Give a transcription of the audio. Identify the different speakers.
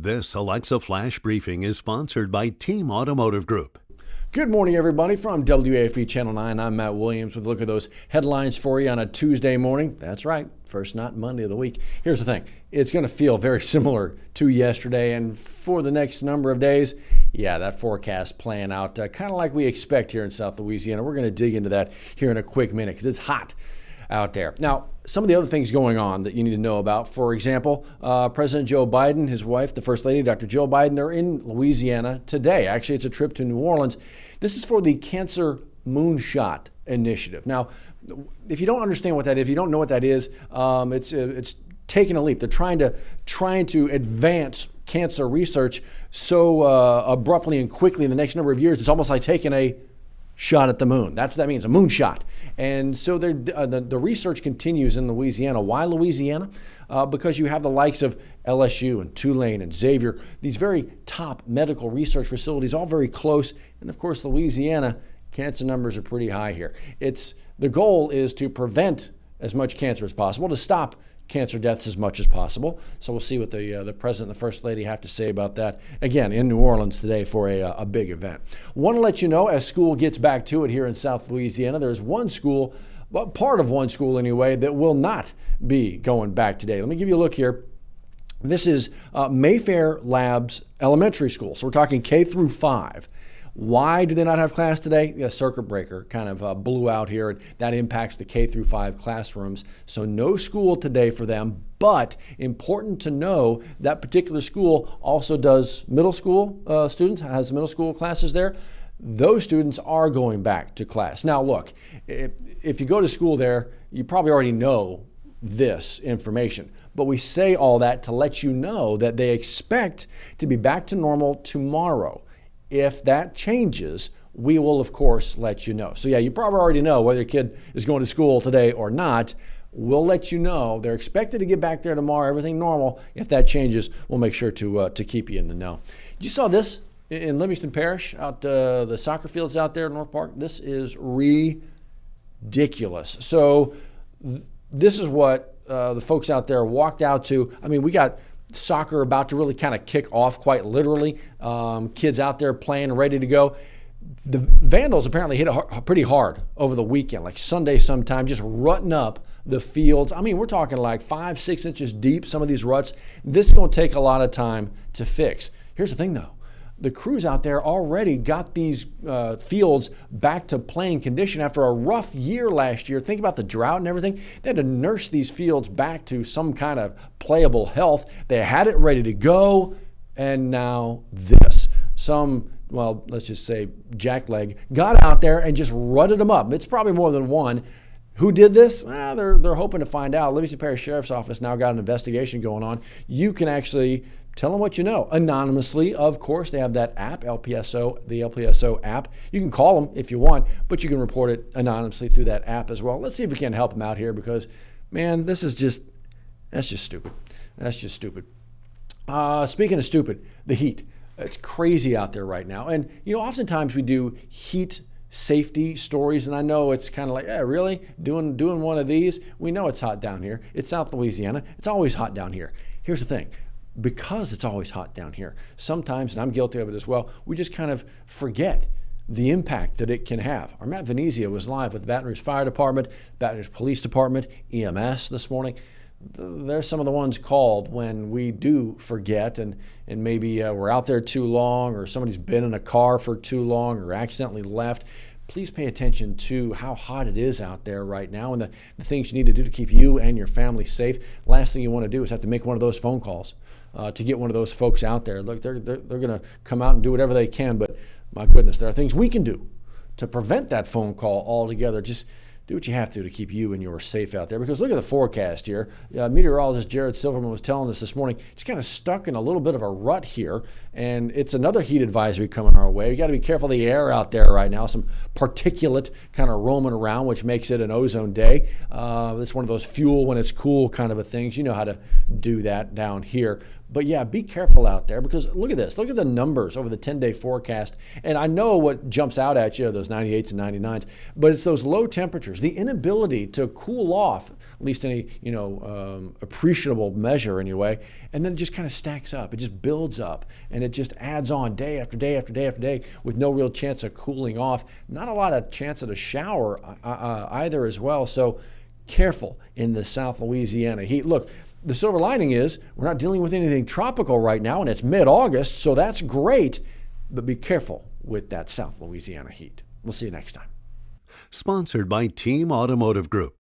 Speaker 1: This Alexa Flash Briefing is sponsored by Team Automotive Group.
Speaker 2: Good morning, everybody. From WAFB Channel 9, I'm Matt Williams with a look at those headlines for you on a Tuesday morning. That's right, first not Monday of the week. Here's the thing. It's going to feel very similar to yesterday, and for the next number of days, that forecast playing out kind of like we expect here in South Louisiana. We're going to dig into that here in a quick minute because it's hot out there. Now, some of the other things going on that you need to know about, for example, President Joe Biden, his wife, the First Lady, Dr. Jill Biden, they're in Louisiana today. Actually, it's a trip to New Orleans. This is for the Cancer Moonshot Initiative. Now, if you don't understand what that is, if you don't know what that is, it's taking a leap. They're trying to advance cancer research so abruptly and quickly in the next number of years. It's almost like taking a shot at the moon. That's what that means, a moonshot. And so the research continues in Louisiana. Why Louisiana? Because you have the likes of LSU and Tulane and Xavier, these very top medical research facilities, all very close. And of course, Louisiana, cancer numbers are pretty high here. The goal is to prevent as much cancer as possible, to stop cancer deaths as much as possible. So we'll see what the President and the First Lady have to say about that, again, in New Orleans today for a big event. Want to let you know, as school gets back to it here in South Louisiana, there's one school, well, part of one school anyway, that will not be going back today. Let me give you a look here. This is Mayfair Labs Elementary School. So we're talking K through 5. Why do they not have class today? The circuit breaker kind of blew out here, and that impacts the K through 5 classrooms. So no school today for them, but important to know that particular school also does middle school students, has middle school classes there. Those students are going back to class. Now look, if you go to school there, you probably already know this information, but we say all that to let you know that they expect to be back to normal tomorrow. If that changes, we will, of course, let you know. So, you probably already know whether your kid is going to school today or not. We'll let you know. They're expected to get back there tomorrow, everything normal. If that changes, we'll make sure to keep you in the know. You saw this in Livingston Parish, out the soccer fields out there in North Park. This is ridiculous. So, this is what the folks out there walked out to. I mean, we got soccer about to really kind of kick off, quite literally. Kids out there playing, ready to go. The Vandals apparently hit it pretty hard over the weekend, like Sunday sometime, just rutting up the fields. I mean, we're talking like 5-6 inches deep, some of these ruts. This is going to take a lot of time to fix. Here's the thing, though. The crews out there already got these fields back to playing condition after a rough year last year. Think about the drought and everything. They had to nurse these fields back to some kind of playable health. They had it ready to go, and now this. Let's just say jackleg, got out there and just rutted them up. It's probably more than one. Who did this? Well, they're hoping to find out. Livingston Parish Sheriff's Office now got an investigation going on. You can actually tell them what you know. Anonymously, of course. They have that app, the LPSO app. You can call them if you want, but you can report it anonymously through that app as well. Let's see if we can help them out here because, man, that's just stupid. That's just stupid. Speaking of stupid, the heat. It's crazy out there right now. And, oftentimes we do heat safety stories, and I know it's kind of like, really? Doing one of these? We know it's hot down here. It's South Louisiana. It's always hot down here. Here's the thing. Because it's always hot down here, sometimes, and I'm guilty of it as well, we just kind of forget the impact that it can have. Our Matt Venezia was live with the Baton Rouge Fire Department, Baton Rouge Police Department, EMS this morning. They're some of the ones called when we do forget and maybe we're out there too long, or somebody's been in a car for too long or accidentally left. Please pay attention to how hot it is out there right now and the things you need to do to keep you and your family safe. Last thing you want to do is have to make one of those phone calls to get one of those folks out there. Look, they're going to come out and do whatever they can, but my goodness, there are things we can do to prevent that phone call altogether. Just do what you have to keep you and yours safe out there. Because look at the forecast here. Meteorologist Jared Silverman was telling us this morning, it's kind of stuck in a little bit of a rut here, and it's another heat advisory coming our way. We got to be careful of the air out there right now. Some particulate kind of roaming around, which makes it an ozone day. It's one of those fuel when it's cool kind of a things. You know how to do that down here. But yeah, be careful out there because look at this. Look at the numbers over the 10-day forecast. And I know what jumps out at you, those 98s and 99s, but it's those low temperatures, the inability to cool off, at least any appreciable measure anyway, and then it just kind of stacks up. It just builds up, and it just adds on day after day after day after day with no real chance of cooling off. Not a lot of chance of a shower either as well. So careful in the South Louisiana heat. Look, the silver lining is we're not dealing with anything tropical right now, and it's mid-August, so that's great. But be careful with that South Louisiana heat. We'll see you next time.
Speaker 1: Sponsored by Team Automotive Group.